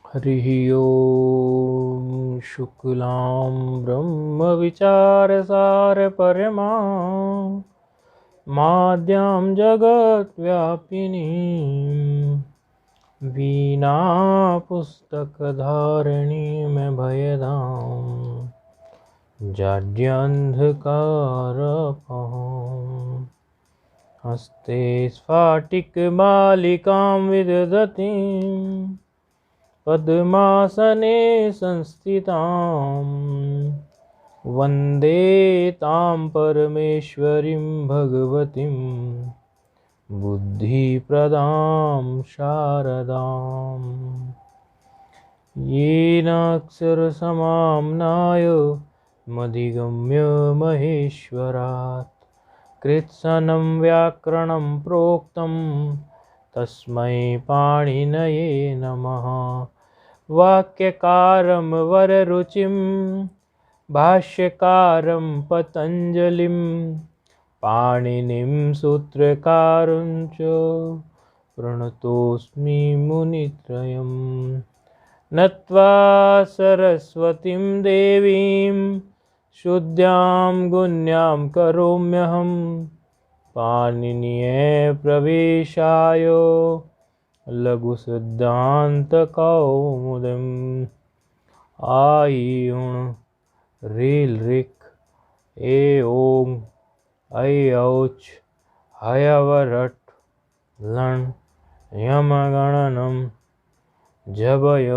हरिः ओं शुक्लां ब्रह्मविचारसारपरमां माद्यां जगद्व्यापिनीं वीणापुस्तकधारिणीमभयदां जाड्यान्धकारपहं हस्ते स्फाटिकमालिकां विदधतीं पद्मासने संस्थितां वन्दे तां परमेश्वरीं भगवतीं बुद्धिप्रदां शारदाम् येन अक्षरसमाम्नाय मधिगम्य महेश्वरात् कृत्स्नं व्याकरणं प्रोक्तं तस्मै पाणिनये नमः। वाक्यकारं वररुचिं भाष्यकारं पतञ्जलिं पाणिनिं सूत्रकारं च प्रणतोऽस्मि मुनित्रयं। नत्वा सरस्वतीं देवीं शुद्धां गुण्यां करोम्यहं पाणिनीये प्रवेशाय लघुसिद्धान्तकौमुदीम्। आयिउण रील ऋक् ए ओं ऐ औच हयवरट लण यमगणनं जबय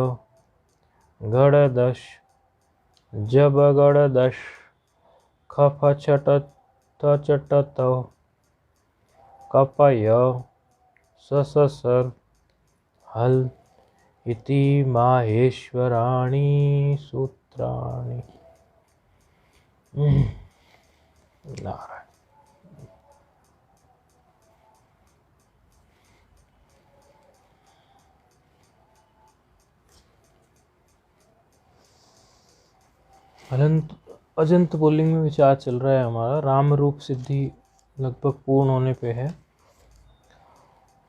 गणदश जबगणदश खफछटत कपय सससर हल इति माहेश्वराणि सूत्राणि। नारायण। अजंत पुल्लिंग में विचार चल रहा है हमारा। राम रूप सिद्धि लगभग पूर्ण होने पे है।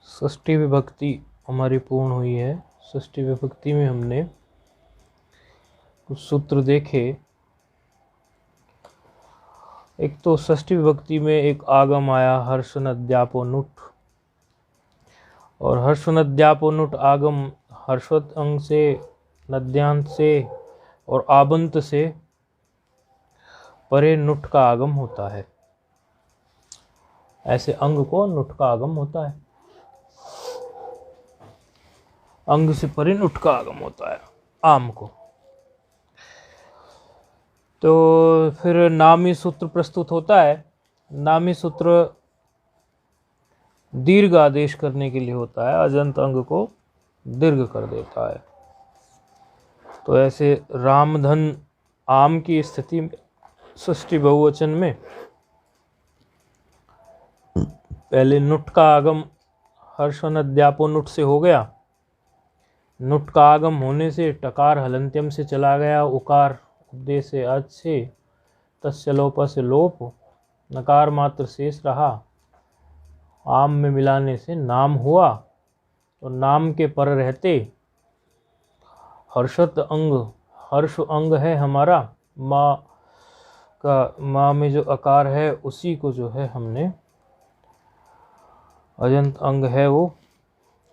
षष्ठी विभक्ति हमारी पूर्ण हुई है। षष्ठी विभक्ति में हमने कुछ सूत्र देखे। एक तो षष्ठी विभक्ति में एक आगम आया हर्षनद्यापोनुट, और हर्षनद्यापोनुट आगम हर्षवत अंग से, नद्यांत से और आबंत से परे नुट का आगम होता है। ऐसे अंग को नुट का आगम होता है, अंग से परे नुट का आगम होता है आम को। तो फिर नामी सूत्र प्रस्तुत होता है। नामी सूत्र दीर्घ आदेश करने के लिए होता है, अजंत अंग को दीर्घ कर देता है। तो ऐसे रामधन आम की स्थिति में षष्ठी बहुवचन में पहले नुट का आगम हर्षनद्यापोनुट से हो गया। नुट का आगम होने से टकार हलंत्यम से चला गया, उकार उपदेश से अज से, तस्य लोप से लोप, नकार मात्र शेष रहा। आम में मिलाने से नाम हुआ, तो नाम के पर रहते हर्षत अंग, हर्ष अंग है हमारा, माँ का, माँ में जो आकार है उसी को जो है हमने अजंत अंग है वो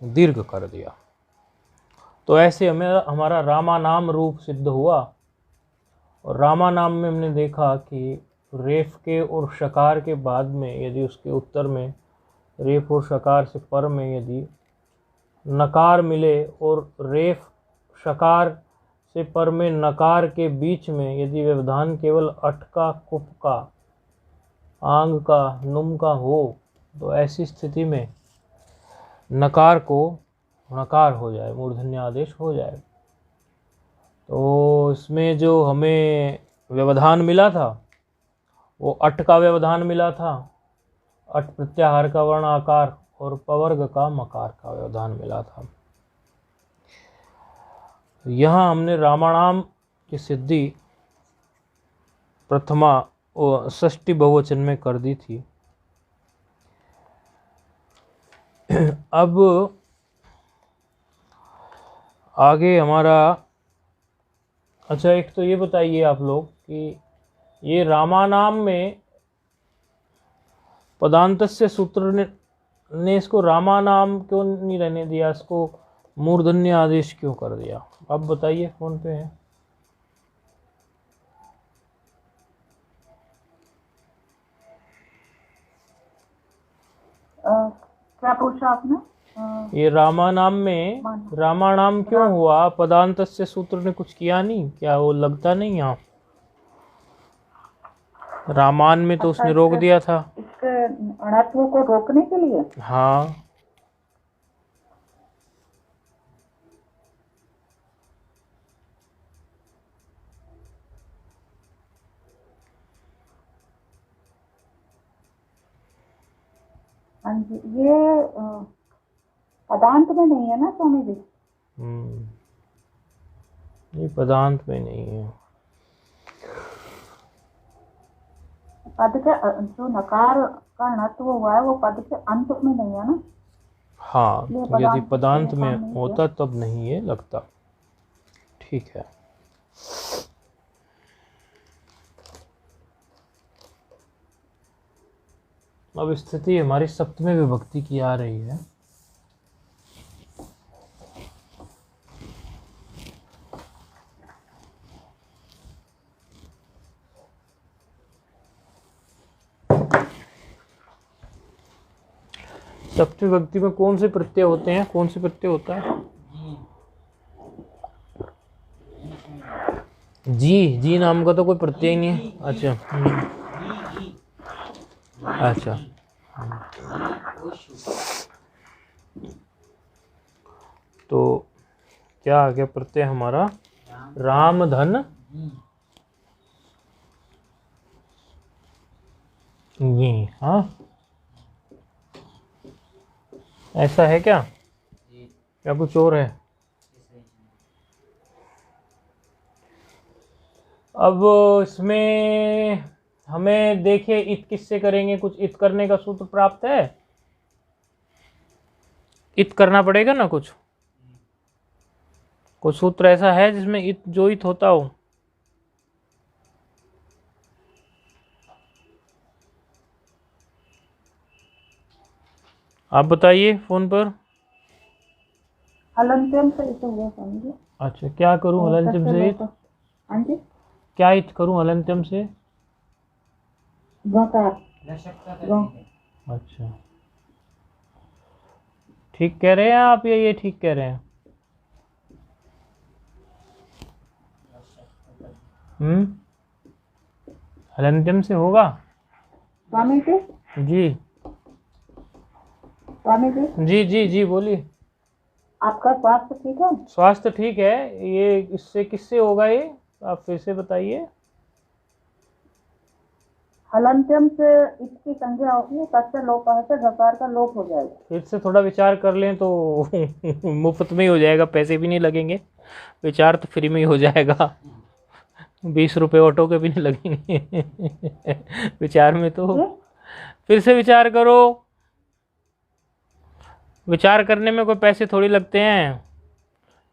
दीर्घ कर दिया। तो ऐसे हमें हमारा रामा नाम रूप सिद्ध हुआ। और रामा नाम में हमने देखा कि रेफ के और शकार के बाद में यदि उसके उत्तर में रेफ और शकार से पर में यदि नकार मिले और रेफ शकार से पर में नकार के बीच में यदि व्यवधान केवल अट का, कुप का, आंग का, नुम का हो, तो ऐसी स्थिति में नकार को नकार हो जाए, मूर्धन्य आदेश हो जाए। तो इसमें जो हमें व्यवधान मिला था वो अट का व्यवधान मिला था, अट प्रत्याहार का वर्ण आकार, और पवर्ग का मकार का व्यवधान मिला था। यहाँ हमने रामाणाम की सिद्धि प्रथमा षष्ठी बहुवचन में कर दी थी। अब आगे हमारा, अच्छा एक तो ये बताइए आप लोग कि ये रामानाम में पदांतस्य सूत्र ने इसको रामानाम क्यों नहीं रहने दिया, इसको मूर्धन्य आदेश क्यों कर दिया? आप बताइए, फोन पे है। क्या पूछा आपने? ये रामानाम में रामानाम क्यों हुआ? पदांतस्य सूत्र ने कुछ किया नहीं क्या? वो लगता नहीं यहाँ रामान में तो उसने रोक दिया था। इसके अणत्व को रोकने के लिए। हाँ, हाँ जी, ये पदांत में नहीं है ना स्वामी जी? ये पदांत में नहीं है। पद के जो नकार का णत्व हुआ है वो पद के अंत में नहीं है ना? हाँ, यदि पदांत में नहीं होता तब नहीं ये लगता। ठीक है। अब स्थिति हमारी सप्तमी विभक्ति की आ रही है। सप्तमी विभक्ति में कौन से प्रत्यय होते हैं? कौन से प्रत्यय होता है? जी नाम का तो कोई प्रत्यय ही नहीं है। अच्छा, अच्छा, तो क्या आ गया प्रत्यय हमारा? राम धन ये। हाँ, ऐसा है क्या? क्या कुछ और है? अब इसमें हमें देखिए इत किससे करेंगे? कुछ इत करने का सूत्र प्राप्त है? इत करना पड़ेगा ना कुछ सूत्र ऐसा है जिसमें इत जो इत होता हो? आप बताइए फोन पर। हलंत्यम से इसे हुआ समझे। अच्छा, क्या करूं हलंत्यम से? हाँ जी, क्या इत करूं हलंत्यम से? गकार। अच्छा, ठीक कह रहे हैं आप, ये ठीक कह रहे हैं? हलंत्यम से होगा स्वामी जी? जी। स्वामी जी? जी जी जी, बोलिए। आपका स्वास्थ्य ठीक है? स्वास्थ्य ठीक है। ये इससे किससे होगा ये? आप फिर से बताइए। हलंत्यम से इसकी संज्ञा होगी, तस्य लोपः से गकार का लोप हो जाएगा। फिर से थोड़ा विचार कर लें तो मुफ्त में ही हो जाएगा, पैसे भी नहीं लगेंगे, विचार तो फ्री में ही हो जाएगा। 20 रुपये ऑटो के भी नहीं लगेंगे विचार में तो। फिर से विचार करो, विचार करने में कोई पैसे थोड़ी लगते हैं।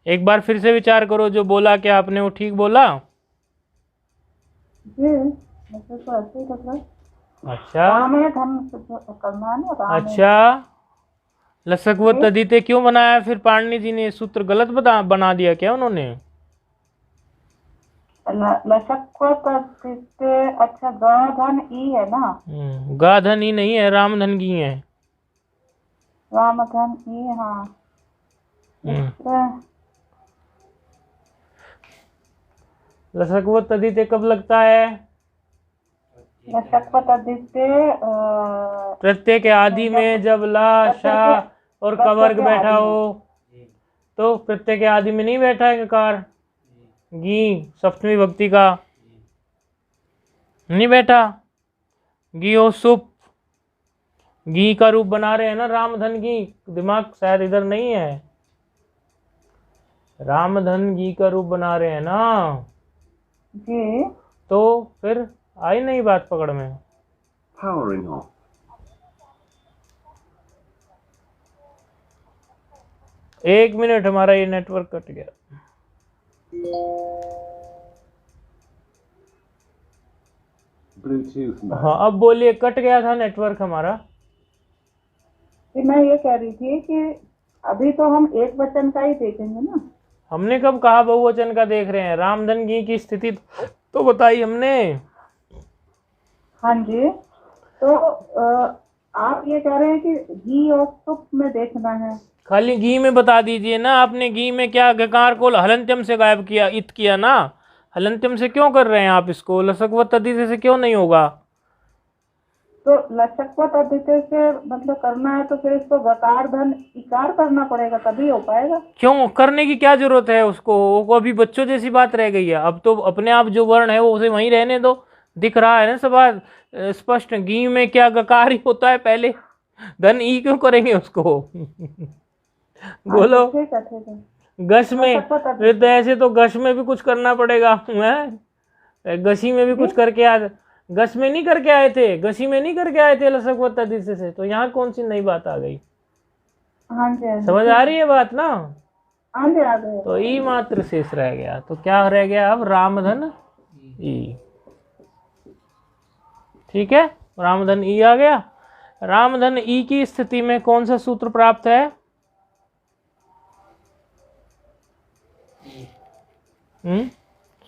एक बार फिर से विचार करो, जो बोला क्या आपने वो ठीक बोला? जी, मुझे तो ऐसे ही लग रहा है। अच्छा, करना है ना। अच्छा, लसक व तदिते क्यों बनाया फिर पाणिनि जी ने? सूत्र गलत बना दिया क्या उन्होंने? लसक व तदिते, अच्छा ग धन ई है ना? गा धन ई नहीं है, राम धन की है। राम धन ई, हाँ। लसक व तदिते कब लगता है? लसक व तदिते प्रत्यय के आदि में जब ला शा और कवर्ग बैठा हो, तो प्रत्यय के आदि में नहीं बैठा है ककार? गी सप्तमी विभक्ति का नहीं बैठा। गी हो सुप, घी का रूप बना रहे हैं ना रामधन की। दिमाग शायद इधर नहीं है। रामधन घी का रूप बना रहे हैं ना जी, तो फिर आई नहीं बात पकड़ में। Powering off. 1 मिनट, हमारा ये नेटवर्क कट गया। ब्लूटूथ में। हाँ अब बोलिए, कट गया था नेटवर्क हमारा। कि मैं ये कह रही थी कि अभी तो हम एक वचन का ही देखेंगे ना। हमने कब कहा बहुवचन का देख रहे हैं? रामधन घी की स्थिति तो बताई हमने। हाँ जी, तो आप ये कह रहे हैं कि घी और सुप में देखना है। खाली घी में बता दीजिए ना। आपने घी में क्या गकार को हलंत्यम से गायब किया, इत किया ना। हलंत्यम से क्यों कर रहे हैं आप इसको? लसकवत तद्धित से क्यों नहीं होगा? तो लचकवत अद्वितीय से मतलब करना है तो फिर इसको गकार धन इकार करना पड़ेगा, तभी हो पाएगा। क्यों करने की क्या जरूरत है उसको? वो अभी बच्चों जैसी बात रह गई है। अब तो अपने आप जो वर्ण है वो उसे वहीं रहने दो। दिख रहा है ना सब बात स्पष्ट। घी में क्या गकार ही होता है पहले, धन ई क्यों करेंगे उसको? बोलो। ठीक है ठीक है। गश में लचकवत फिर तो ऐसे तो गश में भी कुछ करना पड़ेगा है। गशी में भी कुछ करके आ, गश में नहीं करके आए थे, गशी में नहीं करके आए थे लसकवत तद्धित से। तो यहाँ कौन सी नई बात आ गई? हाँ जी हाँ जी, समझ आ रही है बात ना? हाँ जी आ गए। तो ई मात्र शेष रह गया। तो क्या रह गया अब? रामधन ई। ठीक है, रामधन ई आ गया। रामधन ई की स्थिति में कौन सा सूत्र प्राप्त है?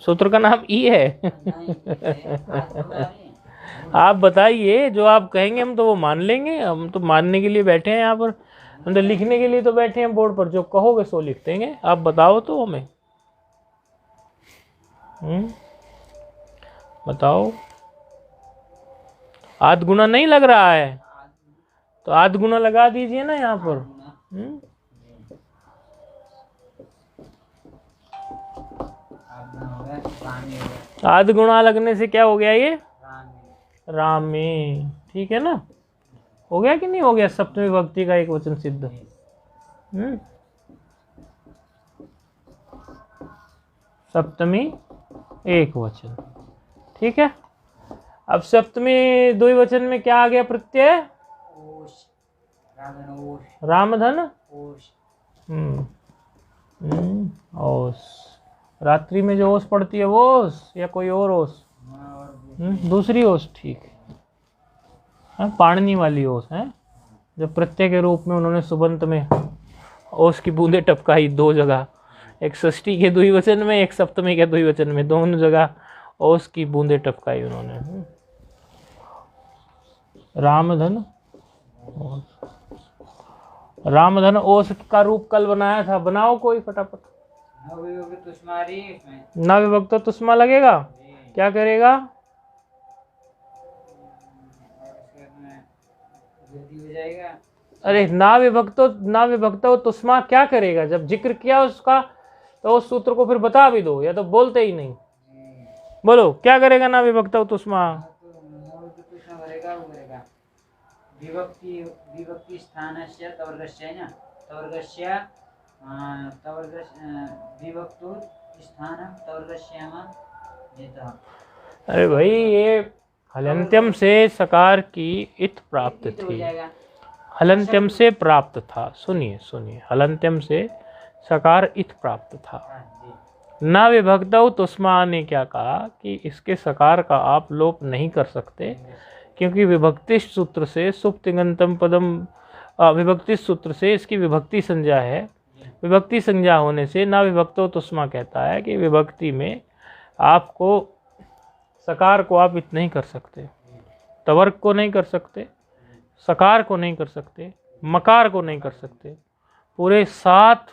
सूत्र का नाम ई है। आप बताइए, जो आप कहेंगे हम तो वो मान लेंगे। हम तो मानने के लिए बैठे हैं यहाँ पर, हम तो लिखने के लिए तो बैठे हैं बोर्ड पर। जो कहोगे सो लिख देंगे। आप बताओ तो हमें। बताओ। आध गुना नहीं लग रहा है तो आध गुना लगा दीजिए ना यहाँ पर। आध गुणा लगने से क्या हो गया ये? रामे। ठीक है ना? हो गया कि नहीं हो गया? सप्तमी विभक्ति का एक वचन सिद्ध। सप्तमी एक वचन। ठीक है। अब सप्तमी द्विवचन में क्या आ गया प्रत्यय? रामधन ओस। रात्रि में जो ओस पड़ती है वो ओस या कोई और ओस? दूसरी ओस। ठीक है, पाणनी वाली ओस है। जो प्रत्यय के रूप में उन्होंने सुबंत में ओस की बूंदे टपकाई 2 जगह, एक षष्ठी के द्विवचन में, एक सप्तमी के द्विवचन में, दोनों जगह ओस की बूंदे टपकाई उन्होंने। रामधन ओस। रामधन ओस का रूप कल बनाया था। बनाओ कोई फटाफट। ना विभक्त तुष्मा लगेगा। क्या करेगा? अरे ना विभक्त तुष्मा क्या करेगा? जब जिक्र किया उसका तो उस सूत्र को फिर बता भी दो, या तो बोलते ही नहीं। बोलो क्या करेगा ना विभक्त तुष्मा? विभक्ति स्थानस्य तवर्गस्य न तवर्गस्य विभक्तु स्थान तवर्गस्याम नेता। अरे भाई ये हलंत्यम से सकार की इत प्राप्त थी। हलंत्यम से प्राप्त था। सुनिए सुनिए, हलंत्यम से सकार इत प्राप्त था। ना विभक्तौ तुष्मा ने क्या कहा कि इसके सकार का आप लोप नहीं कर सकते, क्योंकि विभक्ति सूत्र से सुप्तिगंतम पदम, विभक्ति सूत्र से इसकी विभक्ति संज्ञा है। विभक्ति संज्ञा होने से ना विभक्तो तुष्मा कहता है कि विभक्ति में आपको सकार को आप इत नहीं कर सकते, तवर्ग को नहीं कर सकते, सकार को नहीं कर सकते, मकार को नहीं कर सकते। पूरे 7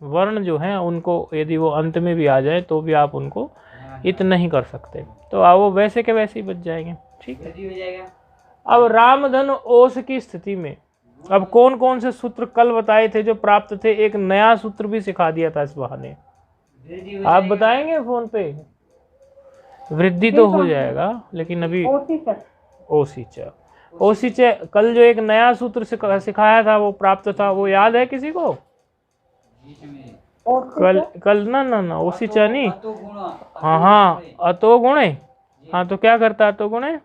वर्ण जो हैं उनको यदि वो अंत में भी आ जाए तो भी आप उनको इत नहीं कर सकते। तो वो वैसे के वैसे ही बच जाएंगे। ठीक है। अब रामधन ओस की स्थिति में अब कौन कौन से सूत्र कल बताए थे जो प्राप्त थे? एक नया सूत्र भी सिखा दिया था इस बहाने। आप बताएंगे फोन पे? वृद्धि तो हो जाएगा, लेकिन अभी ओसीच कल जो एक नया सूत्र सिखाया था वो प्राप्त था, वो याद है किसी को? कल ना ओसीच नहीं। हाँ अतो गुणे। हाँ तो क्या करता है अतो गुणे?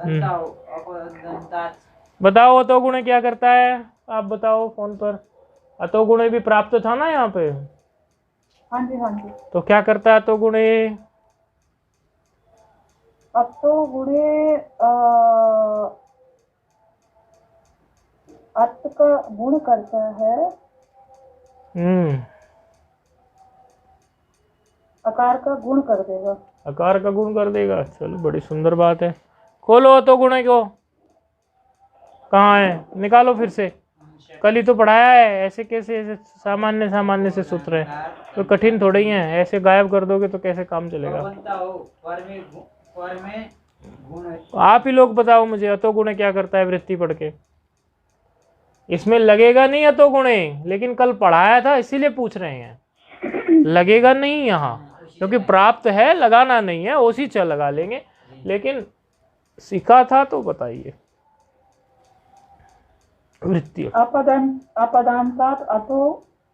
अदंताओ अपदंतात् बताओ अतोगुण क्या करता है, आप बताओ फोन पर। अतोगुण भी प्राप्त था ना यहाँ पे, हाँ जी हाँ जी। तो क्या करता है अतोगुण? अब तो गुणे अर्थ का गुण करता है, आकार का गुण कर देगा। आकार का गुण कर देगा, चलो बड़ी सुंदर बात है। खोलो अतोगुण को, कहाँ है, निकालो फिर से। कल ही तो पढ़ाया है, ऐसे कैसे, ऐसे सामान्य सामान्य से सूत्र है, तो कठिन थोड़े ही है। ऐसे गायब कर दोगे तो कैसे काम चलेगा। पर में गुण आप ही लोग बताओ मुझे, अतोगुण क्या करता है वृत्ति पढ़ के। इसमें लगेगा नहीं अतोगुण, लेकिन कल पढ़ाया था इसीलिए पूछ रहे हैं। लगेगा नहीं यहाँ, क्योंकि प्राप्त है, लगाना नहीं है, उसी च लगा लेंगे, लेकिन सीखा था तो बताइए। वृत्ति अपदांतात् अतो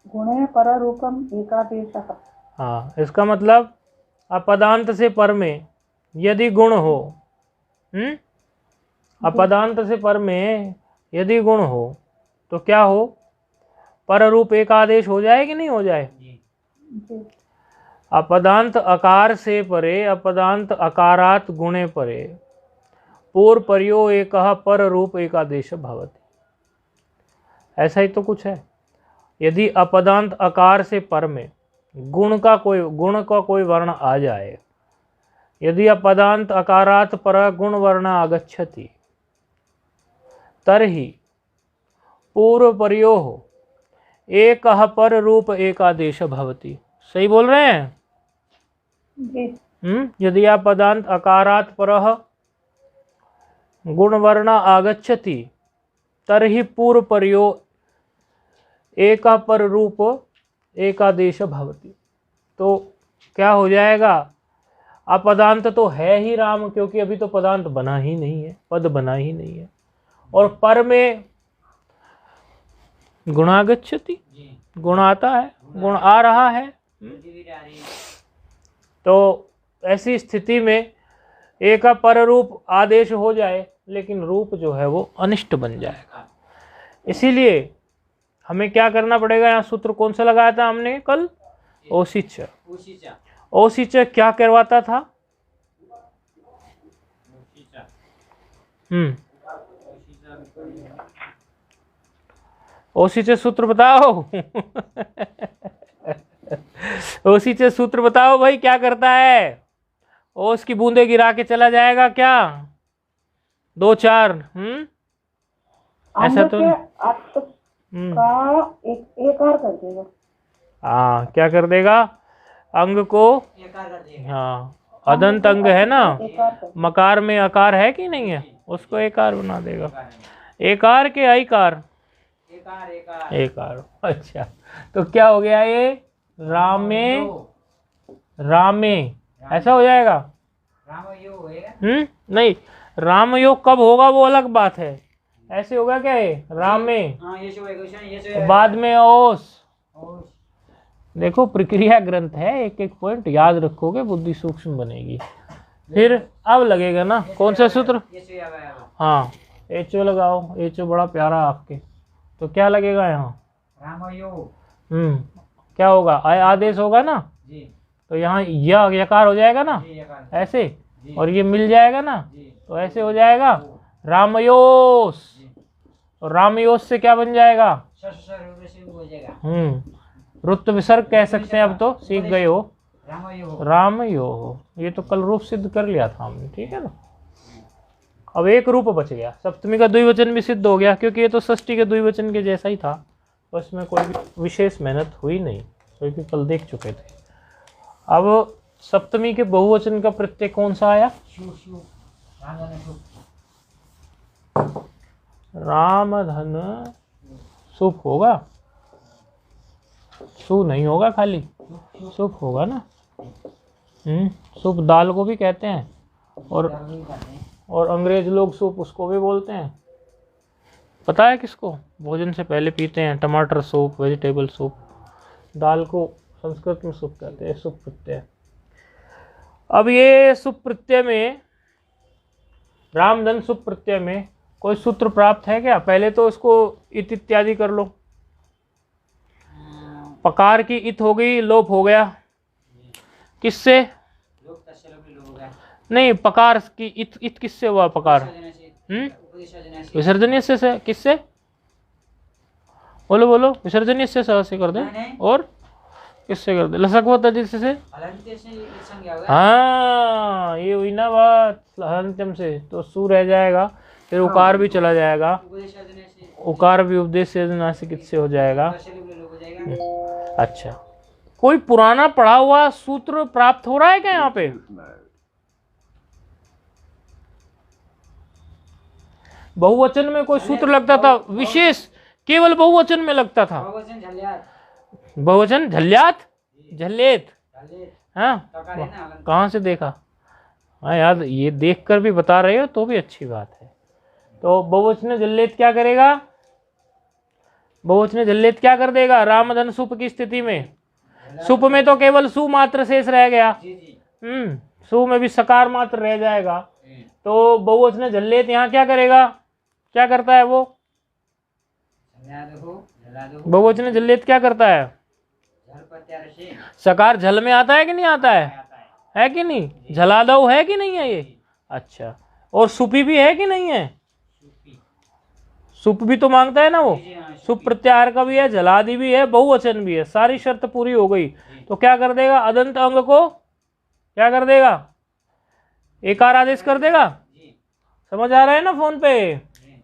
गुणे पररूपम एकादेशः। हाँ, इसका मतलब अपदांत से पर में यदि गुण हो, अपदांत से पर में यदि गुण हो तो क्या हो, पर रूप एक आदेश हो जाए कि नहीं हो जाए। अपदांत अकार से परे, अपदांत अकारात गुणे परे, पूर्व पर्यो एक पर रूप एक आदेश भवति। ऐसा ही तो कुछ है। यदि अपदांत आकार से पर में गुण का कोई वर्ण आ जाए, यदि अपदांत अकारात पर गुण वर्ण आगच्छति तरहि पूर्व पर्योः एक पर रूप एक आदेश भवति। सही बोल रहे हैं जी। यदि अपदांत अकारात परः गुण वर्ण आगच्छति तरहि पूर्व पर्यो एक पर रूप एकादेश भवति। तो क्या हो जाएगा, अपदांत तो है ही राम, क्योंकि अभी तो पदांत बना ही नहीं है, पद बना ही नहीं है, और पर में गुणागच्छति, गुण आता है, गुण आ रहा है। तो ऐसी स्थिति में एक पर रूप आदेश हो जाए, लेकिन रूप जो है वो अनिष्ट बन जाएगा। इसीलिए हमें क्या करना पड़ेगा, यहाँ सूत्र कौन सा लगाया था हमने कल, ओसिच। ओसिच क्या करवाता था, ओसिच सूत्र बताओ ओसिच सूत्र बताओ भाई, क्या करता है। ओस की बूंदे गिरा के चला जाएगा क्या, 2 4 ऐसा तो का एकार कर देगा। हाँ, क्या कर देगा, अंग को, हाँ अदंत अंग है ना, मकार में आकार है कि नहीं है, उसको एकार बना देगा। एकार के आईकार, एकार। अच्छा, तो क्या हो गया ये, रामे, रामे ऐसा हो जाएगा। नहीं, राम योग कब होगा वो अलग बात है, ऐसे होगा क्या ये, राम में बाद में ओस। देखो प्रक्रिया ग्रंथ है, एक एक पॉइंट याद रखोगे, बुद्धि सूक्ष्म बनेगी। फिर अब लगेगा ना कौन सा सूत्र, हाँ एचओ लगाओ, एचओ बड़ा प्यारा आपके। तो क्या लगेगा यहाँ, क्या होगा, आदेश होगा ना, तो यहाँ यह यकार हो जाएगा ना ऐसे, और ये मिल जाएगा ना, तो ऐसे हो जाएगा रामयोस। और रामयोस से क्या बन जाएगा, रुत्व विसर्ग कह सकते हैं, अब तो सीख गए हो, रामयो। ये तो कल रूप सिद्ध कर लिया था हमने, ठीक है ना। अब एक रूप बच गया, सप्तमी का द्विवचन भी सिद्ध हो गया, क्योंकि ये तो षष्ठी के द्विवचन के जैसा ही था, बस में कोई विशेष मेहनत हुई नहीं, क्योंकि कल देख चुके थे। अब सप्तमी के बहुवचन का प्रत्यय कौन सा आया, राम धन सुप होगा, सु नहीं होगा, खाली सुप होगा ना। सुप दाल को भी कहते हैं, और अंग्रेज लोग सूप उसको भी बोलते हैं। पता है किसको, भोजन से पहले पीते हैं, टमाटर सूप, वेजिटेबल सूप। दाल को संस्कृत में सूप कहते हैं, सुप प्रत्यय। अब ये सुप प्रत्यय में राम धन सुप प्रत्यय में कोई सूत्र प्राप्त है क्या? पहले तो इसको इत इत्यादि कर लो। पकार की इत हो गई, लोप हो गया किससे? लोक तस्य लोक लोप हो गया। नहीं, पकार की इत किससे हुआ? पकार विसर्जनीय से किससे? बोलो बोलो, विसर्जनीय से कर दे। नहीं। और किससे कर दे? लसकवत अदित से। हलन्त्य से एक संज्ञा होगा। हाँ, ये हुई ना बात, हलंत्यम से तो सु रह जाएगा, फिर उकार भी चला जाएगा, उपदेशाजनय से उकार भी उपदेश से नासिक से हो जाएगा। तस्य लोक लोप हो जाएगा। अच्छा, कोई पुराना पढ़ा हुआ सूत्र प्राप्त हो रहा है क्या यहाँ पे? बहुवचन में कोई सूत्र लगता था विशेष, केवल बहुवचन में लगता था। बहुवचन झल्यात। बहुवचन झल्यात, झल्लेत। झल्लेत। हाँ, तकार है ना हलन्त्य। कहाँ से देखा? हाँ यार, ये देखकर भी बता रहे हो तो भी अच्छी बात है। तो बहुवचन झल्लेत क्या करेगा? बहुवचन झल्लेत क्या कर देगा रामधन सुप की स्थिति में? सुप में तो केवल सु मात्र शेष रह गया। जी जी। सु में भी सकार मात्र रह जाएगा। तो बहुवचन झल्लेत यहाँ क्या करेगा? क्या करता है वो? बहुवचन झल्लेत क्या करता है? झल प्रत्याहार से सकार झल में आता है कि नहीं आता है? आता है। है कि नहीं? झलादव है कि नहीं है ये? अच्छा, और सुपी भी है कि नहीं है? सुपी। सुप भी तो मांगता है ना वो। जी हाँ, सुप प्रत्याहार का भी है, जलादि भी है, बहुवचन भी है, सारी शर्त पूरी हो गई। तो क्या कर देगा? अदंत अंग को क्या कर देगा? एकार आदेश कर देगा। जी। समझ आ रहा है ना फोन पे? जी।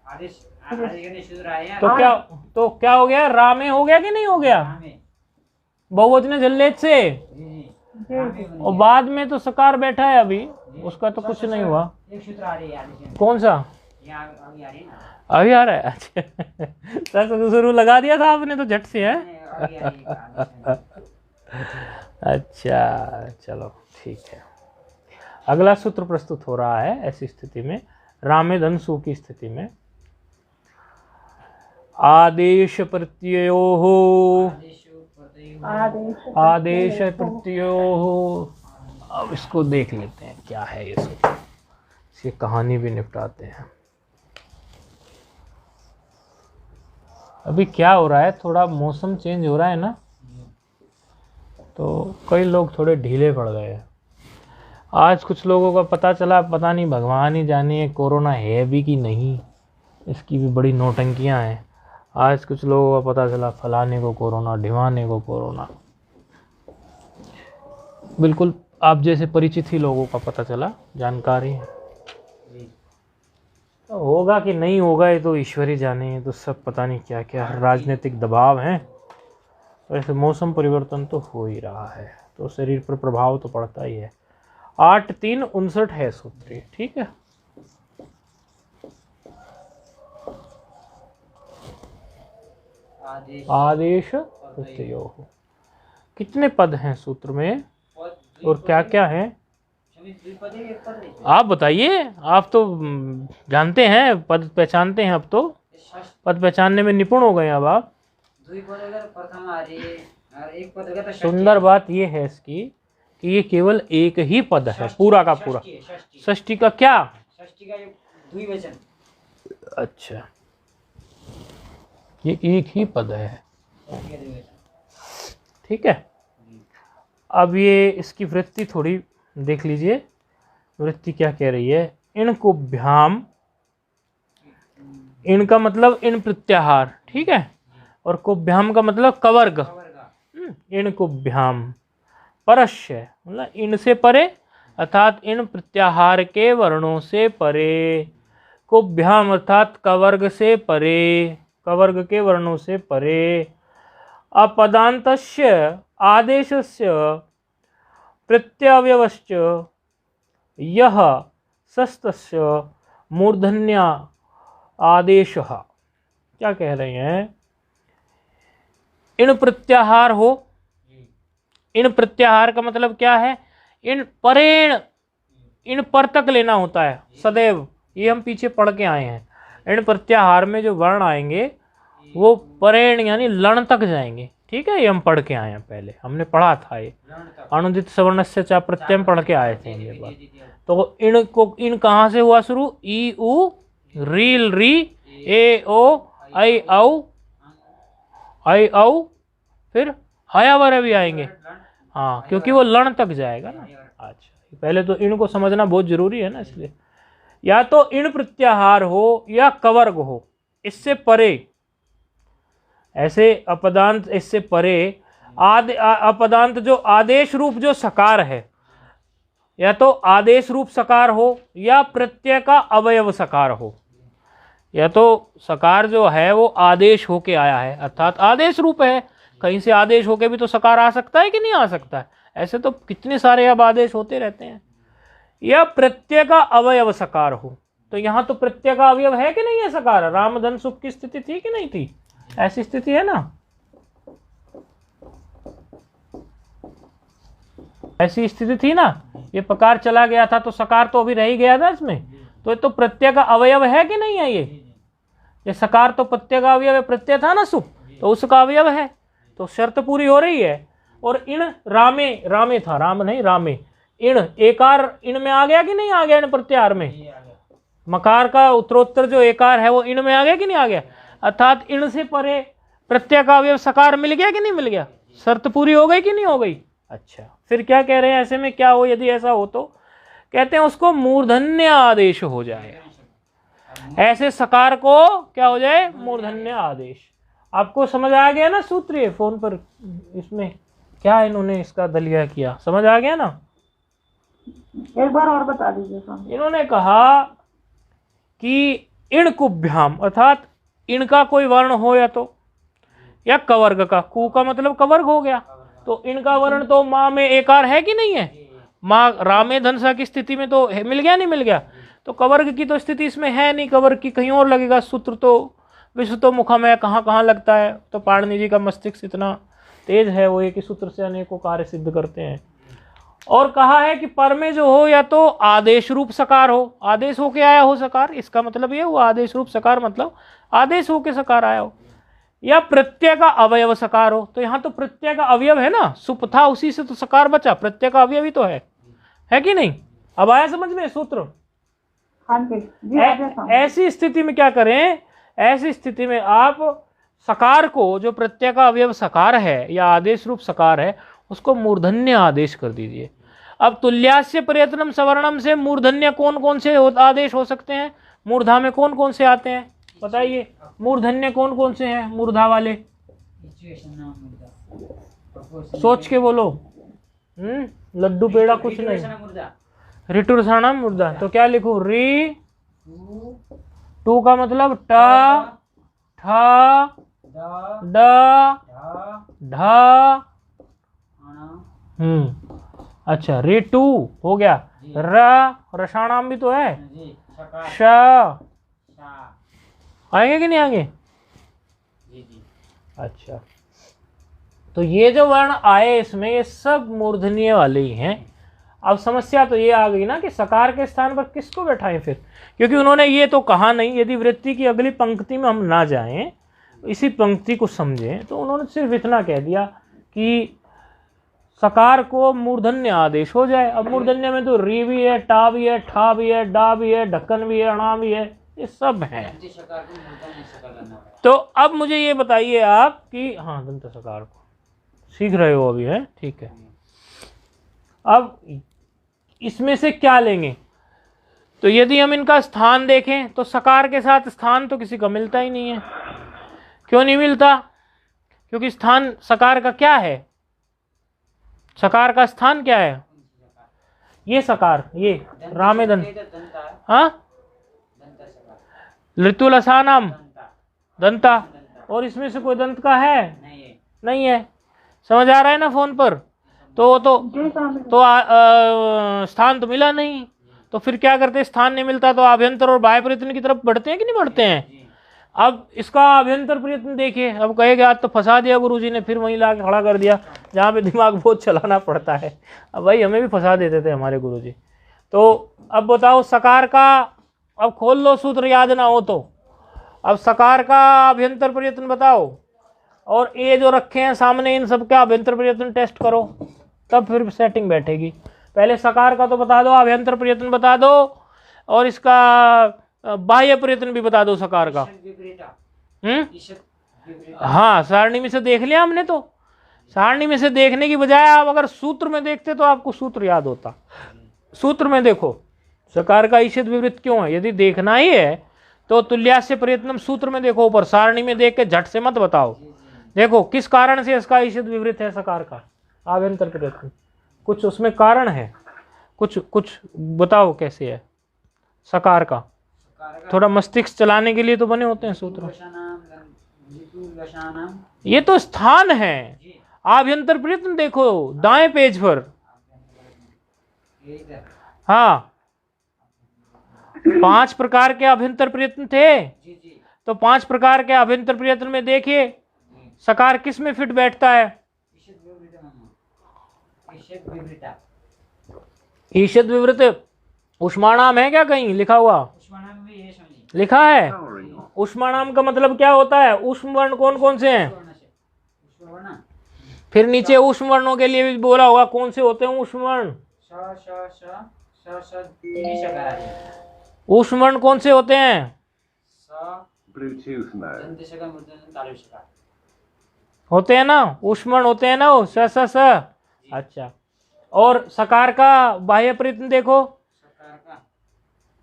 आदेश आदेश करने शुरू रहा है। तो क्या हो गया? रामे हो गया कि नहीं हो गया? रामे। बहुवचन झल्लेत से। जी जी। रामे बन और गया। बाद में तो सकार बैठा है अभी, उसका तो कुछ नहीं हुआ। एक सूत्र आ रही है आदेश में। कौन सा? यहाँ अभी आ रही है ना। अभी आ रहा है? अच्छा, तो शुरू लगा दिया था आपने तो झट से है। नहीं, अभी आ रही है आदेश में। अच्छा चलो ठीक है। अगला सूत्र प्रस्तुत हो रहा है ऐसी स्थिति में, रामे धन सु की स्थिति में। आदेश प्रत्ययो हो, आदेश प्रत्ययो हो। अब इसको देख लेते हैं क्या है ये सूत्र, इसकी कहानी भी निपटाते हैं। अभी क्या हो रहा है, थोड़ा मौसम चेंज हो रहा है ना, तो कई लोग थोड़े ढीले पड़ गए हैं। आज कुछ लोगों का पता चला, पता नहीं भगवान ही जाने कोरोना है भी कि नहीं, इसकी भी बड़ी नौटंकियां हैं। आज कुछ लोगों का पता चला फलाने को कोरोना, ढिमाने को कोरोना। बिल्कुल आप जैसे परिचित ही लोगों का पता चला, जानकारी है। तो होगा कि नहीं होगा ये तो ईश्वर ही जाने, तो सब पता नहीं क्या क्या राजनीतिक दबाव हैं। वैसे मौसम परिवर्तन तो हो ही रहा है, तो शरीर पर प्रभाव तो पड़ता ही है। 8-3-59 है सूत्र, ठीक है। आदेश प्रत्ययो। कितने पद हैं सूत्र में और क्या क्या है आप बताइए। आप तो जानते हैं, पद पहचानते हैं, अब तो पद पहचानने में निपुण हो गए अब आप। सुंदर बात ये है इसकी कि ये केवल एक ही पद है, पूरा का पूरा। षष्ठी का क्या? षष्ठी का द्विवचन। अच्छा, ये एक ही पद है, ठीक है। अब ये इसकी वृत्ति थोड़ी देख लीजिए। वृत्ति क्या कह रही है? इनको भ्याम, इनका मतलब इन प्रत्याहार, ठीक है, और कुभ्याम का मतलब कवर्ग। इन कुभ्याम परस्य मतलब इनसे परे, अर्थात इन प्रत्याहार के वर्णों से परे। कुभ्याम अर्थात कवर्ग से परे, कवर्ग के वर्णों से परे। अपदान्तस्य आदेशस्य प्रत्यवयवश्च यह सस्तस्य मूर्धन्या आदेशः। क्या कह रहे हैं? इन प्रत्याहार हो, इन प्रत्याहार का मतलब क्या है? इन परेण, इन पर तक लेना होता है सदैव, ये हम पीछे पढ़ के आए हैं। इन प्रत्याहार में जो वर्ण आएंगे वो परेण यानी लण तक जाएंगे, ठीक है, ये हम पढ़ के आए हैं, पहले हमने पढ़ा था ये अनुदित सवर्णस्य चा प्रत्यय पढ़ के आए थे ये बात। तो इन को, इन कहाँ से हुआ शुरू? ई उ रील री ए ओ आई औ फिर हयावर भी आएंगे। हाँ, क्योंकि वो लण तक जाएगा ना। अच्छा, पहले तो इन को समझना बहुत जरूरी है ना, इसलिए या तो इन प्रत्याहार हो या कवर्ग हो, इससे परे ऐसे अपदांत, इससे परे अपदांत जो आदेश रूप जो सकार है, या तो आदेश रूप सकार हो या प्रत्यय का अवयव सकार हो। या तो सकार जो है वो आदेश होके आया है, अर्थात आदेश रूप है, कहीं से आदेश होके भी तो सकार आ सकता है कि नहीं आ सकता है? ऐसे तो कितने सारे अब आदेश होते रहते हैं। या प्रत्यय का अवयव सकार हो, तो यहाँ तो प्रत्यय का अवयव है कि नहीं है सकार? राम धन सुख की स्थिति थी कि नहीं थी? ऐसी स्थिति है ना, ऐसी स्थिति थी ना। ये पकार चला गया था तो सकार तो अभी रह ही गया था इसमें, तो ये तो प्रत्यय का अवयव है कि नहीं है? ये सकार तो प्रत्यय का अवयव है, प्रत्यय था ना सुख, तो उसका अवयव है, तो शर्त पूरी हो रही है। और इन रामे, रामे था, राम नहीं रामे, इन एकार इन में आ गया कि नहीं आ गया? इन प्रत्याहार में मकार का उत्तरोत्तर जो एकार है वो इन में आ गया कि नहीं आ गया? अर्थात इन से परे प्रत्यय का अवयव सकार मिल गया कि नहीं मिल गया? शर्त पूरी हो गई कि नहीं हो गई? अच्छा, फिर क्या कह रहे हैं? ऐसे में क्या हो यदि ऐसा हो तो कहते हैं उसको मूर्धन्य आदेश हो जाए। ऐसे सकार को क्या हो जाए? मूर्धन्य आदेश। आपको समझ आ गया ना सूत्र? ये फोन पर इसमें क्या इन्होंने इसका दलिया किया, समझ आ गया ना? एक बार और बता दीजिए स्वामी। इन्होंने कहा कि इण कुभ्याम, अर्थात इण का कोई वर्ण हो या तो, या कवर्ग का, कु का मतलब कवर्ग हो गया, तो इनका वर्ण तो माँ में एकार है कि नहीं है? माँ रामे धनसा की स्थिति में तो मिल गया नहीं मिल गया? तो कवर्ग की तो स्थिति इसमें है नहीं, कवर्ग की कहीं और लगेगा। सूत्र तो विश्व तो मुखम है, कहाँ कहाँ लगता है? तो पाणिनि जी का मस्तिष्क इतना तेज है, वो एक ही सूत्र से अनेकों कार्य सिद्ध करते हैं। और कहा है कि पर में जो हो या तो आदेश रूप सकार हो, आदेश होके आया हो सकार, इसका मतलब ये हुआ आदेश रूप सकार मतलब आदेश होके सकार आया हो, या प्रत्यय का अवयव सकार हो। तो यहाँ तो प्रत्यय का अवयव है ना, सुप था उसी से तो सकार बचा, प्रत्यय का अवयव ही तो है कि नहीं? अब आया समझ में सूत्र? हाँ जी। ऐसी स्थिति में क्या करें? ऐसी स्थिति में आप सकार को, जो प्रत्यय का अवयव सकार है या आदेश रूप सकार है, उसको मूर्धन्य आदेश कर दीजिए। अब तुल्यास्य प्रयत्नम सवर्णम से मूर्धन्य कौन कौन से आदेश हो सकते हैं? मूर्धा में कौन कौन से आते हैं बताइए? मूर्धन्य कौन कौन से हैं मूर्धा वाले? सोच के बोलो। लड्डू पेड़ा कुछ नहीं। ऋतुरसाणाम मुर्दा, तो क्या लिखूं? री टू का मतलब ट ठ ड ढ। अच्छा, रे टू हो गया। रसाणाम भी तो है। श आएंगे कि नहीं आएंगे? अच्छा, तो ये जो वर्ण आए इसमें, ये सब मूर्धन्य वाले ही हैं। अब समस्या तो ये आ गई ना कि सकार के स्थान पर किसको बैठाएं फिर, क्योंकि उन्होंने ये तो कहा नहीं। यदि वृत्ति की अगली पंक्ति में हम ना जाएं, इसी पंक्ति को समझें, तो उन्होंने सिर्फ इतना कह दिया कि सकार को मूर्धन्य आदेश हो जाए। अब मूर्धन्य में तो री भी है, टा भी है, ठा भी है, डा भी है, ढक्कन भी है, अणा भी है, ये सब है। तो अब मुझे ये बताइए आप कि हाँ, दंत सकार को सीख रहे हो अभी, है ठीक है। अब इसमें से क्या लेंगे? तो यदि हम इनका स्थान देखें तो सकार के साथ स्थान तो किसी का मिलता ही नहीं है। क्यों नहीं मिलता? क्योंकि स्थान सकार का क्या है? सकार का स्थान क्या है? ये सकार, ये रामेदन, हाँ, ऋतुलसानाम दंता, और इसमें से कोई दंत का है? नहीं है। समझ आ रहा है ना फोन पर? तो स्थान तो मिला नहीं, तो फिर क्या करते? स्थान नहीं मिलता तो आभ्यंतर और बाह्य प्रयत्न की तरफ बढ़ते हैं कि नहीं बढ़ते हैं? अब इसका आभ्यंतर प्रयत्न देखिए। अब कहेगा आज तो फंसा दिया गुरुजी ने, फिर वहीं ला के खड़ा कर दिया जहाँ पे दिमाग बहुत चलाना पड़ता है। अब भाई हमें भी फंसा देते थे हमारे गुरुजी। तो अब बताओ सकार का, अब खोल लो सूत्र याद ना हो तो। अब सकार का आभ्यंतर प्रयत्न बताओ। और ये जो रखे हैं सामने इन सब का अभ्यंतर प्रयत्न टेस्ट करो, तब फिर सेटिंग बैठेगी। पहले सकार का तो बता दो, अभ्यंतर प्रयत्न बता दो, और इसका बाह्य प्रयत्न भी बता दो सकार का। ईषद विपरीता, ईषद विपरीता। हाँ, सारणी में से देख लिया हमने। तो सारणी में से देखने की बजाय आप अगर सूत्र में देखते तो आपको सूत्र याद होता। सूत्र में देखो सकार का ईषद विवृत क्यों है, यदि देखना ही है तो तुल्यास्य प्रयत्नम सूत्र में देखो, ऊपर सारणी में देख के झट से मत बताओ। देखो किस कारण से इसका ईषद विवृत है सकार का आभ्यंतर प्रयत्न, कुछ उसमें कारण है, कुछ बताओ कैसे है सकार का। थोड़ा मस्तिष्क चलाने के लिए तो बने होते हैं सूत्र। ये तो स्थान है। आभ्यंतर प्रयत्न देखो दाएं पेज पर। हाँ, 5 प्रकार के अभ्यंतर प्रयत्न थे। तो 5 प्रकार के अभ्यंतर प्रयत्न में देखिए सकार किस में फिट बैठता है। ईषद विवृत उष्माणाम है क्या कहीं लिखा हुआ? लिखा है। उष्माणाम का मतलब क्या होता है? उष्म वर्ण कौन कौन से हैं? फिर नीचे उष्म वर्णों के लिए भी बोला होगा, कौन से होते हैं उष्म वर्ण? उष्म वर्ण कौन से होते हैं? होते हैं ना, उष्म वर्ण होते हैं ना वो, स। अच्छा, और सकार का बाह्य प्रयत्न देखो।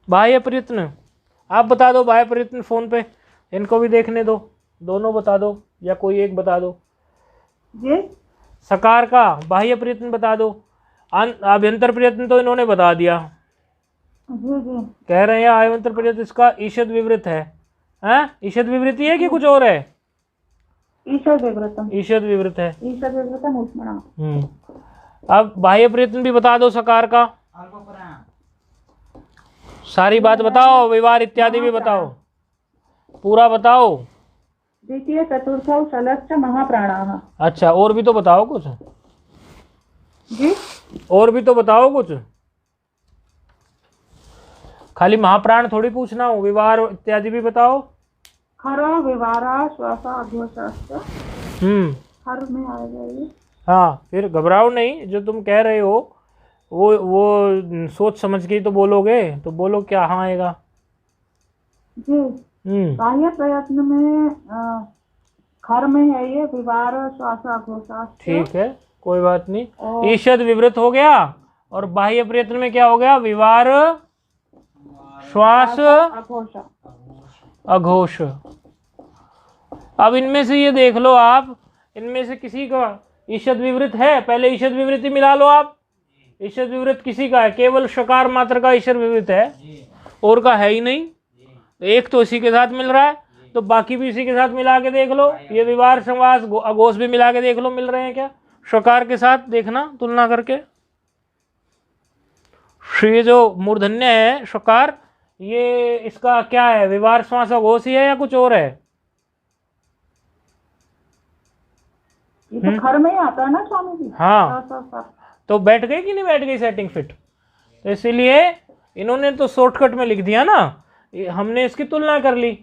बाह्य प्रयत्न आप बता दो, बाह्य प्रयत्न फोन पे इनको भी देखने दो, दोनों बता दो या कोई एक बता दो। जी सकार का बाह्य प्रयत्न बता दो। आभ्यंतर प्रयत्न तो इन्होंने बता दिया। जी जी कह रहे हैं आभ्यंतर प्रयत्न इसका ईषद विवृत है। हैं? ईषद विवृति है कि कुछ और है? ईषद विवृतम। ईषद विवृत है। ईषद विवृतम उष्मणाम। अब बाह्य प्रयत्न भी बता दो सकार का, सारी बात बताओ, व्यवहार इत्यादि भी बताओ, पूरा बताओ। द्वितीय चतुर्थौ शलश्च महाप्राणाः। अच्छा, और भी तो बताओ कुछ। जी और भी तो बताओ कुछ, खाली महाप्राण थोड़ी पूछना हो, व्यवहार इत्यादि भी बताओ। खर विवारा श्वासा अघोषाश्च। हर में आएगा ये। हाँ, फिर घबराओ नहीं, जो तुम कह रहे हो वो सोच समझ के ही तो बोलोगे, तो बोलो क्या हाँ आएगा। जी बाह्य प्रयत्न में खर में है ये विवार श्वासा अघोषाश्च। ठीक है, कोई बात नहीं। ईषद विवृत हो गया, और बाह्य प्रयत्न में क्या हो गया? विवार श्वास अघोष। अब इनमें से ये देख लो आप, इनमें से किसी का ईषद विवृत है? पहले ईषद विवृति मिला लो आप। ईषद विवृत किसी का है? केवल शकार मात्र का ईषद विवृत है, और का है ही नहीं। एक तो इसी के साथ मिल रहा है, तो बाकी भी इसी के साथ मिला के देख लो। ये विवार समास अघोष भी मिला के देख लो, मिल रहे हैं क्या शकार के साथ? देखना तुलना करके। ये जो मूर्धन्य है शकार, ये इसका क्या है? विवार समास अघोष ही है या कुछ और है? ये तो खर में ही आता है ना स्वामी जी। हाँ, तो बैठ गई कि नहीं बैठ गई सेटिंग फिट? तो इसीलिए इन्होंने तो शॉर्टकट में लिख दिया ना, हमने इसकी तुलना कर ली।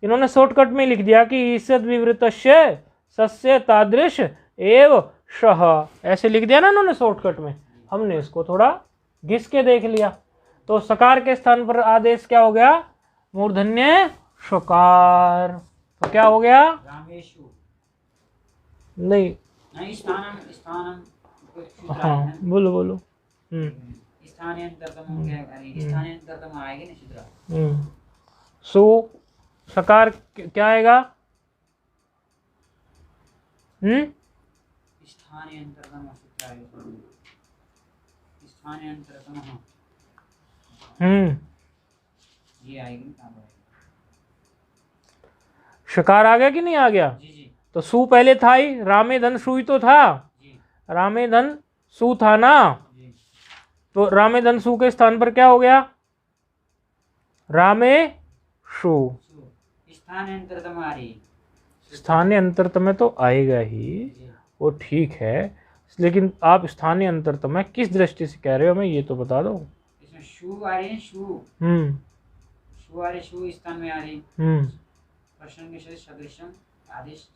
इन्होंने शॉर्टकट में लिख दिया कि ईषद विवृतस्य सस्य तादृश एव शह, ऐसे लिख दिया ना इन्होंने शॉर्टकट में। हमने इसको थोड़ा घिस के देख लिया, तो सकार के स्थान पर आदेश क्या हो गया? मूर्धन्य शकार। तो क्या हो गया? नहीं, हाँ बोलो बोलो। सु सकार क्या आएगा? शकार आ गया कि नहीं आ गया? तो सु पहले था ही, रामे धन सु ही तो था। रामे धन सु था ना, तो रामे धन सु के स्थान पर क्या हो गया? रामे सु। स्थानीय अंतरतम में तो आएगा ही, वो ठीक है, लेकिन आप स्थानीय अंतरतम में किस दृष्टि से कह रहे हो, मैं ये तो बता दो। इसमें शु आ रही है, शु शु आ रही, शु स्थान में आ रही। प्रसंग से सदृशम आदेश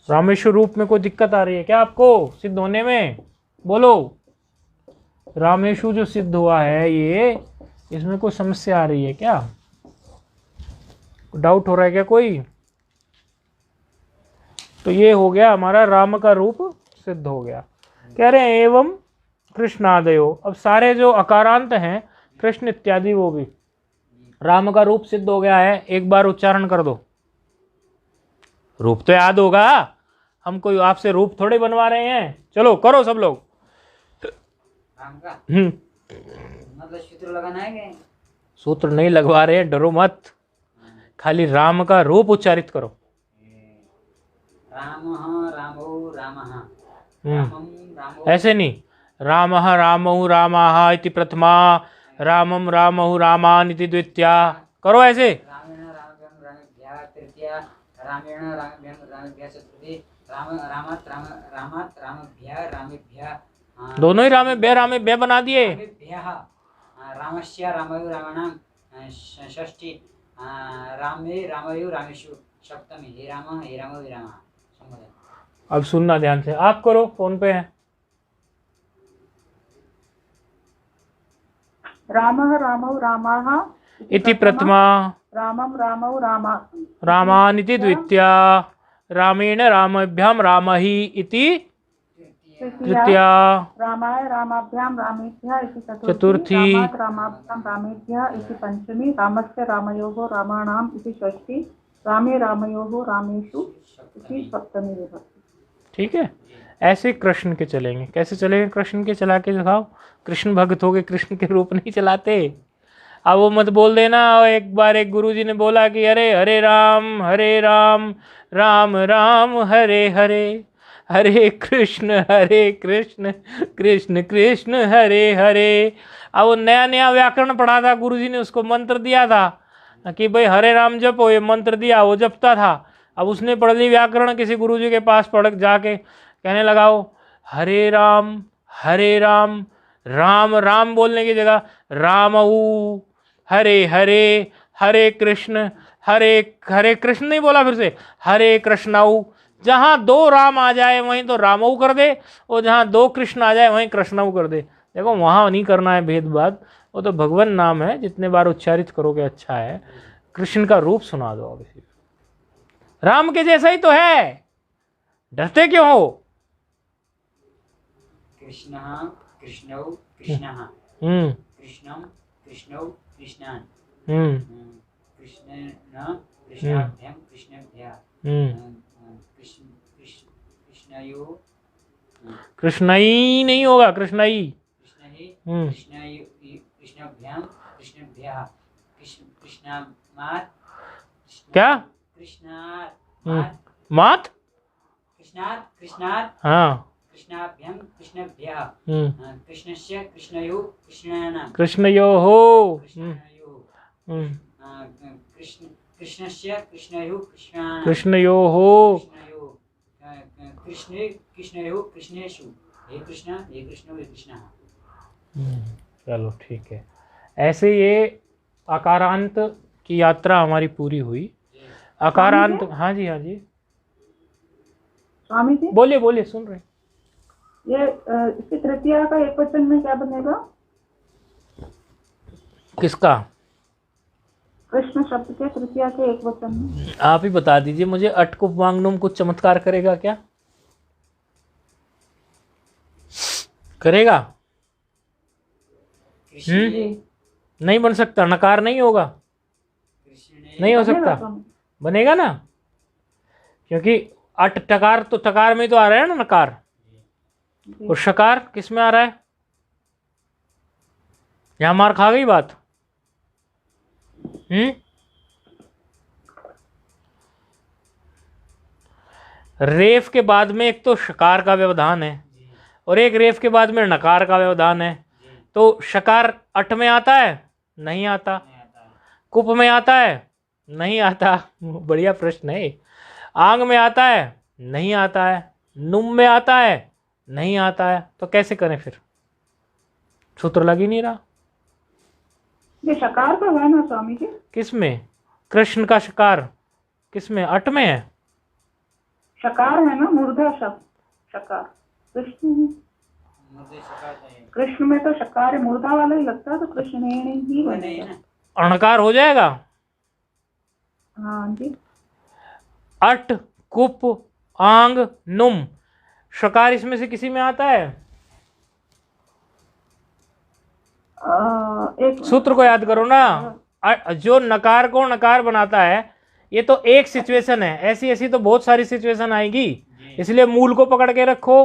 रामेश्वर रूप में कोई दिक्कत आ रही है क्या आपको सिद्ध होने में? बोलो। रामेशु जो सिद्ध हुआ है ये, इसमें कोई समस्या आ रही है क्या? डाउट हो रहा है क्या कोई? तो ये हो गया हमारा राम का रूप सिद्ध हो गया। कह रहे हैं एवं कृष्णादयो, अब सारे जो अकारांत हैं कृष्ण इत्यादि वो भी राम का रूप सिद्ध हो गया है। एक बार उच्चारण कर दो। रूप तो याद होगा, हम कोई आपसे रूप थोड़े बनवा रहे हैं। चलो करो सब लोग। राम का हम्म, मतलब सूत्र लगाना है क्या? सूत्र नहीं लगवा रहे हैं, डरो मत, खाली राम का रूप उच्चारित करो। राम रामो रामः रामम रामो ऐसे नहीं, राम रामौ रामाः इति प्रथमा, रामम रामौ रामान इति द्वितीया। करो ऐसे। रामेण रामभ्यं रामेभ्यः तृतीया, रामेण रामभ्यं रामेभ्यः चतुर्थी, रामात् रामभ्यः रामेभ्यः दोनों ही रामे बे बना दिए। रामेभ्यः रामस्य रामयो रामाणां षष्ठी, रामे रामयो रामेषु सप्तमी, हे राम हे रामो हे रामः। अब सुनना ध्यान से, आप करो, फोन पे है। रामः रामौ रामाः इति प्रथमा, रामं रामौ रामा रामान इति द्वितीया, रामेण रामभ्यां रामहि इति तृतीया, रामाय रामाभ्यां रामेभ्यः इति चतुर्थी, चतुर्थी, रामात् रामाभ्यां रामेभ्यः इति पंचमी, रामस्य रामयोः रामाणाम् इति षष्ठी, रामे रामयोः रामेषु इति सप्तमी विभक्ति। ठीक है। ऐसे कृष्ण के चलेंगे। कैसे चलेंगे कृष्ण के? चला के दिखाओ। कृष्ण भक्त हो गए, कृष्ण के रूप नहीं चलाते। अब वो मत बोल देना। एक बार एक गुरुजी ने बोला कि अरे हरे राम राम राम हरे हरे, हरे कृष्ण कृष्ण कृष्ण हरे हरे। अब वो नया नया व्याकरण पढ़ा था गुरुजी ने, उसको मंत्र दिया था कि भाई हरे राम जपो, ये मंत्र दिया, वो जपता था। अब उसने पढ़ ली व्याकरण, किसी गुरुजी के पास पढ़ जाके कहने लगाओ हरे राम राम राम बोलने की जगह रामऊ, हरे हरे, हरे कृष्ण नहीं बोला, फिर से हरे कृष्णऊ। जहाँ दो राम आ जाए वहीं तो रामऊ कर दे, और जहाँ दो कृष्ण आ जाए वहीं कृष्णऊ कर दे। देखो वहाँ नहीं करना है भेदभाव, वो तो भगवान नाम है, जितने बार उच्चारित करोगे अच्छा है। कृष्ण का रूप सुना दो। अब इसी राम के जैसा ही तो है, डरते क्यों हो? कृष्णः कृष्णौ कृष्णः हम्म कृष्णं कृष्णौ कृष्णान् हम्म कृष्णेन कृष्णाभ्यं कृष्णेभ्यः कृष्णयो कृष्णई नहीं होगा, कृष्णई। कृष्णभ्यां कृष्णभ्यः कृष्णामात् क्या? मात? कृष्णात् हाँ। कृष्णाभ्यं कृष्णभ्यः कृष्णस्य कृष्णयो कृष्णानां कृष्णयोः कृष्णस्य कृष्णयो कृष्णानां कृष्णयोः कृष्णयो कृष्णेषु, हे कृष्ण हे कृष्ण हे कृष्ण। चलो ठीक है। ऐसे ये आकारांत की यात्रा हमारी पूरी हुई। आकारांत, हाँ जी स्वामी जी बोलिए सुन रहे। ये इसकी तृतीया का एक वचन में क्या बनेगा? किसका? कृष्ण शब्द के तृतीया के एक वचन में आप ही बता दीजिए मुझे। अटकुप वांगनुम कुछ चमत्कार करेगा क्या? करेगा? नहीं बन सकता, नकार नहीं होगा, नहीं हो सकता। बनेगा ना, क्योंकि अट टकार तो टकार में तो आ रहा है ना नकार, और शकार किस में आ रहा है? यहां मार खा गई बात। रेफ के बाद में एक तो शकार का व्यवधान है और एक रेफ के बाद में नकार का व्यवधान है। तो शकार अट में आता है? नहीं आता। कुप में आता है? नहीं आता। बढ़िया प्रश्न है। आंग में आता है? नहीं आता है। नुम में आता है? नहीं आता है। तो कैसे करें फिर? सूत्र लग ही नहीं रहा। ये शकार तो है ना स्वामी जी? किसमें? कृष्ण का शकार किसमें, अट में है? शकार है ना, मूर्धा शब्द शकार। कृष्ण में, मुझे शकार चाहिए। कृष्ण में तो शकार है, मूर्धा वाला ही लगता है, तो कृष्णेणी ही वो नहीं है बनेगा। ना। अणकार हो जाएगा। हाँ जी। अट, कुप, आंग, नुम, शकार इसमें से किसी में आता है? एक सूत्र को याद करो ना। जो नकार को नकार बनाता है, ये तो एक सिचुएशन है, ऐसी ऐसी तो बहुत सारी सिचुएशन आएगी, इसलिए मूल को पकड़ के रखो,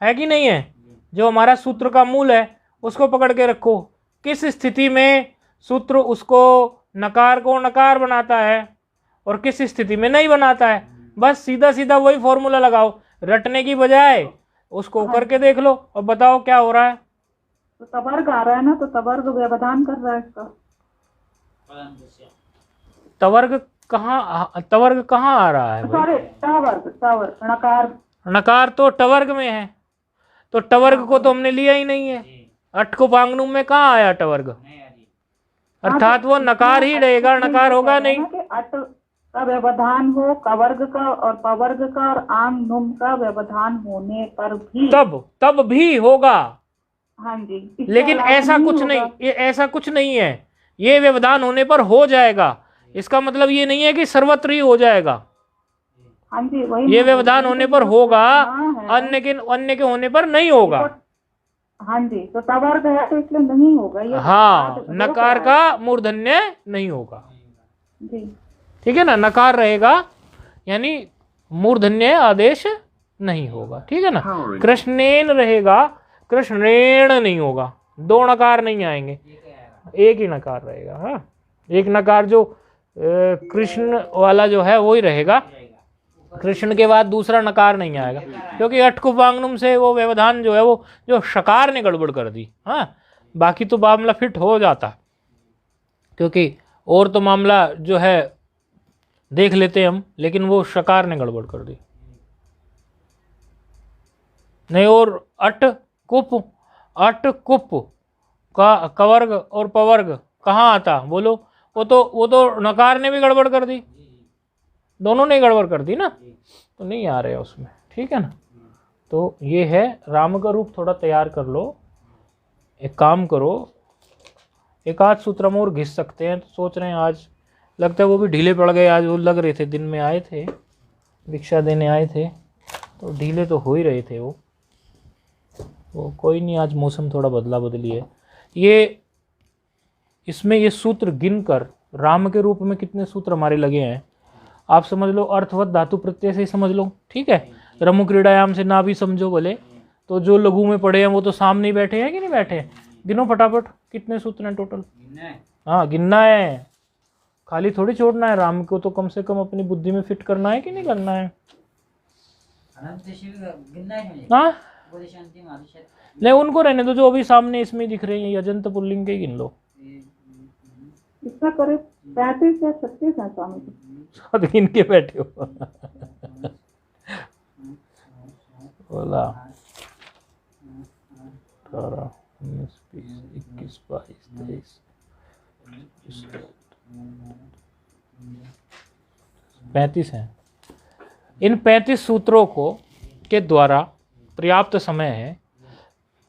है कि नहीं है? जो हमारा सूत्र का मूल है उसको पकड़ के रखो। किस स्थिति में सूत्र उसको नकार को नकार बनाता है और किस स्थिति में नहीं बनाता है, बस सीधा सीधा वही फॉर्मूला लगाओ, रटने की बजाय उसको करके देख लो और बताओ क्या हो रहा है। तो तवर्ग आ रहा है ना, तो तवर्ग व्यवधान कर रहा है इसका। तवर्ग कहाँ आ रहा है भाई? सॉरी, टावर्ग नकार। नकार तो टवर्ग में है, तो टवर्ग को तो हमने लिया ही नहीं है। अट को पांगनुम में कहाँ आया टवर्ग? नहीं आ रही। अर्थात वो नकार ही रहेगा, नकार होगा नहीं। कि अट का व्यवधान हो, कवर्ग का और पवर्ग का और आंग नुम का व्यवधान होने पर भी तब भी होगा। हाँ जी। इसके लेकिन अलावा ऐसा कुछ होगा। नहीं, ये ऐसा कुछ नहीं है, ये व्यवधान होने पर हो जाएगा, इसका मतलब ये नहीं है कि सर्वत्र ही हो जाएगा। हाँ जी, वही ये मैं व्यवधान बोल रही होने हूँ, पर जो होगा, हाँ है। अन्य के होने पर नहीं होगा। हाँ जी, तो तवर्ग है तो इसलिए नहीं होगा ये। हाँ, नकार का मूर्धन्य नहीं होगा। जी ठीक है ना, नकार रहेगा यानी मूर्धन्य आदेश नहीं होगा। ठीक है ना, कृष्णेन रहेगा, कृष्णेण नहीं होगा, दो नकार नहीं आएंगे, एक ही नकार रहेगा। हाँ, एक नकार जो कृष्ण वाला जो है वो ही रहेगा, कृष्ण के बाद दूसरा नकार नहीं आएगा, क्योंकि अटकुपांगनुम से वो व्यवधान जो है वो जो शकार ने गड़बड़ कर दी। हाँ, बाकी तो मामला फिट हो जाता, क्योंकि और तो मामला जो है देख लेते हम, लेकिन वो शकार ने गड़बड़ कर दी। नहीं, और अट कुप का कवर्ग और पवर्ग कहाँ आता बोलो? वो तो नकार ने भी गड़बड़ कर दी, दोनों ने गड़बड़ कर दी ना, तो नहीं आ रहे उसमें। ठीक है ना, तो ये है राम का रूप। थोड़ा तैयार कर लो, एक काम करो, एक आध सूत्र हम और घिस सकते हैं, तो सोच रहे हैं आज, लगता है वो भी ढीले पड़ गए आज, वो लग रहे थे दिन में आए थे, भिक्षा देने आए थे, तो ढीले तो हो ही रहे थे वो कोई नहीं, आज मौसम थोड़ा बदला बदली है। ये इसमें ये सूत्र गिनकर राम के रूप में कितने सूत्र हमारे लगे हैं आप समझ लो, अर्थवत धातु प्रत्यय से ही समझ लो। ठीक है, रमु क्रीड़ायाम से ना भी समझो भले, तो जो लघु में पढ़े हैं वो तो सामने ही बैठे हैं कि नहीं बैठे हैं? गिनो फटाफट कितने सूत्र हैं टोटल। हाँ, गिनना है, खाली थोड़ी छोड़ना है। राम को तो कम से कम अपनी बुद्धि में फिट करना है कि नहीं करना है? हाँ, नहीं उनको रहने दो, जो अभी सामने इसमें दिख रहे हैं अजंत पुल्लिंग के गिन लो। इसका करे 35 या 36 है स्वामी जी। साथ गिन के बैठे हो बोला 18 19 20 21 22 23 35 हैं। इन 35 सूत्रों को के द्वारा पर्याप्त समय है।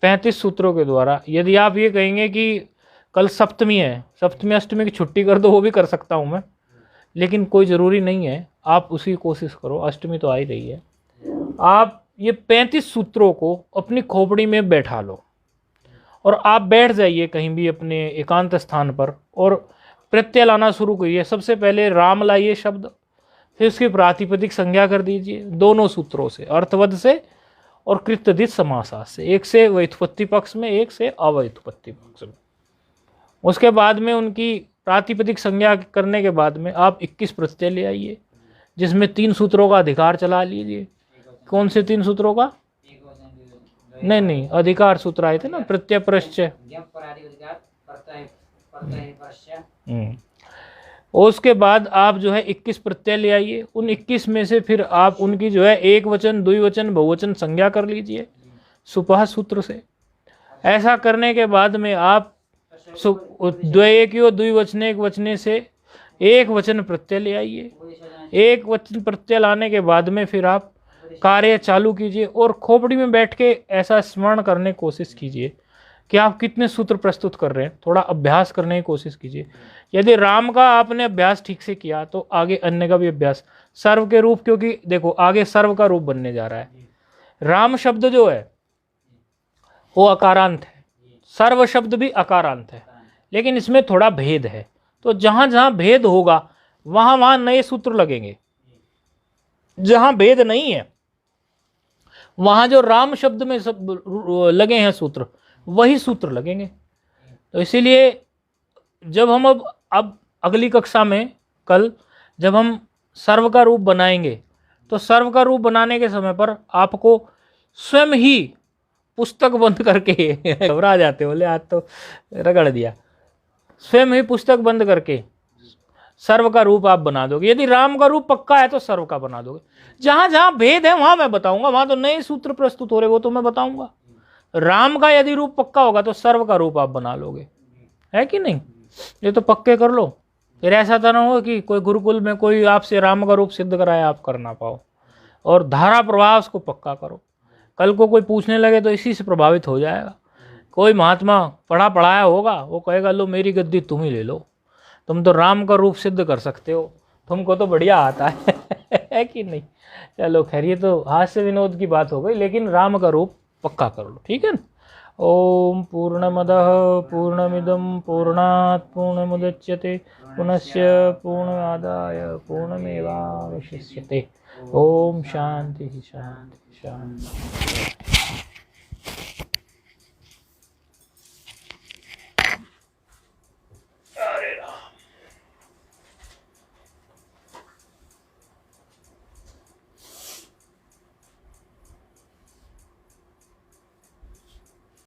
35 सूत्रों के द्वारा, यदि आप ये कहेंगे कि कल सप्तमी है, सप्तमी अष्टमी की छुट्टी कर दो, वो भी कर सकता हूँ मैं, लेकिन कोई ज़रूरी नहीं है, आप उसी कोशिश करो, अष्टमी तो आ ही रही है। आप ये 35 सूत्रों को अपनी खोपड़ी में बैठा लो और आप बैठ जाइए कहीं भी अपने एकांत स्थान पर और प्रत्यय लाना शुरू करिए। सबसे पहले राम लाइए शब्द, फिर उसकी प्रातिपदिक संज्ञा कर दीजिए दोनों सूत्रों से, अर्थवद से और कृत्यदित समासास से, एक से व्युत्पत्ति पक्ष में, एक से अव्युत्पत्ति पक्ष में। उसके बाद में उनकी प्रातिपदिक संज्ञा करने के बाद में आप 21 प्रत्यय ले आइए, जिसमें 3 सूत्रों का अधिकार चला लीजिए। कौन से 3 सूत्रों का? नहीं, अधिकार सूत्र आए थे ना, प्रत्यय प्रश्चय। और उसके बाद आप जो है 21 प्रत्यय ले आइए। उन 21 में से फिर आप उनकी जो है एक वचन, द्विवचन, बहुवचन संज्ञा कर लीजिए सुपह सूत्र से। ऐसा करने के बाद में आप द्वैकियो द्विवचने एक वचने से एक वचन प्रत्यय ले आइए। एक वचन प्रत्यय लाने के बाद में फिर आप कार्य चालू कीजिए और खोपड़ी में बैठ के ऐसा स्मरण करने की कोशिश कीजिए कि आप कितने सूत्र प्रस्तुत कर रहे हैं। थोड़ा अभ्यास करने की कोशिश कीजिए। यदि राम का आपने अभ्यास ठीक से किया तो आगे अन्य का भी अभ्यास। सर्व के रूप, क्योंकि देखो आगे सर्व का रूप बनने जा रहा है। राम शब्द जो है वो अकारांत है, सर्व शब्द भी अकारांत है, लेकिन इसमें थोड़ा भेद है। तो जहां जहां भेद होगा वहां वहां नए सूत्र लगेंगे। जहां भेद नहीं है वहां जो राम शब्द में सब लगे हैं सूत्र, वही सूत्र लगेंगे। तो इसीलिए जब हम अब अगली कक्षा में कल जब हम सर्व का रूप बनाएंगे तो सर्व का रूप बनाने के समय पर आपको स्वयं ही पुस्तक बंद करके घबरा जाते हो, बोले आज तो रगड़ दिया, स्वयं ही पुस्तक बंद करके सर्व का रूप आप बना दोगे। यदि राम का रूप पक्का है तो सर्व का बना दोगे। जहां जहां भेद है वहां मैं बताऊंगा, वहां तो नए सूत्र प्रस्तुत हो रहे वो तो मैं बताऊंगा। राम का यदि रूप पक्का होगा तो सर्व का रूप आप बना लोगे, है कि नहीं? ये तो पक्के कर लो, फिर ऐसा तो ना हो कि कोई गुरुकुल में कोई आपसे राम का रूप सिद्ध कराए आप कर ना पाओ। और धारा प्रवाह उसको पक्का करो, कल को कोई पूछने लगे तो इसी से प्रभावित हो जाएगा। कोई महात्मा पढ़ा पढ़ाया होगा, वो कहेगा लो मेरी गद्दी तुम ही ले लो, तुम तो राम का रूप सिद्ध कर सकते हो, तुमको तो बढ़िया आता है कि नहीं? चलो खैर, ये तो हास्य विनोद की बात हो गई, लेकिन राम का रूप पक्का कर लो, ठीक है ना? ओम पूर्णमदः पूर्णमिदं पूर्णात् पूर्णमुदच्यते पुनश्च पूर्णमादाय पूर्णमेवावशिष्यते। ओम शांति शांति शांति।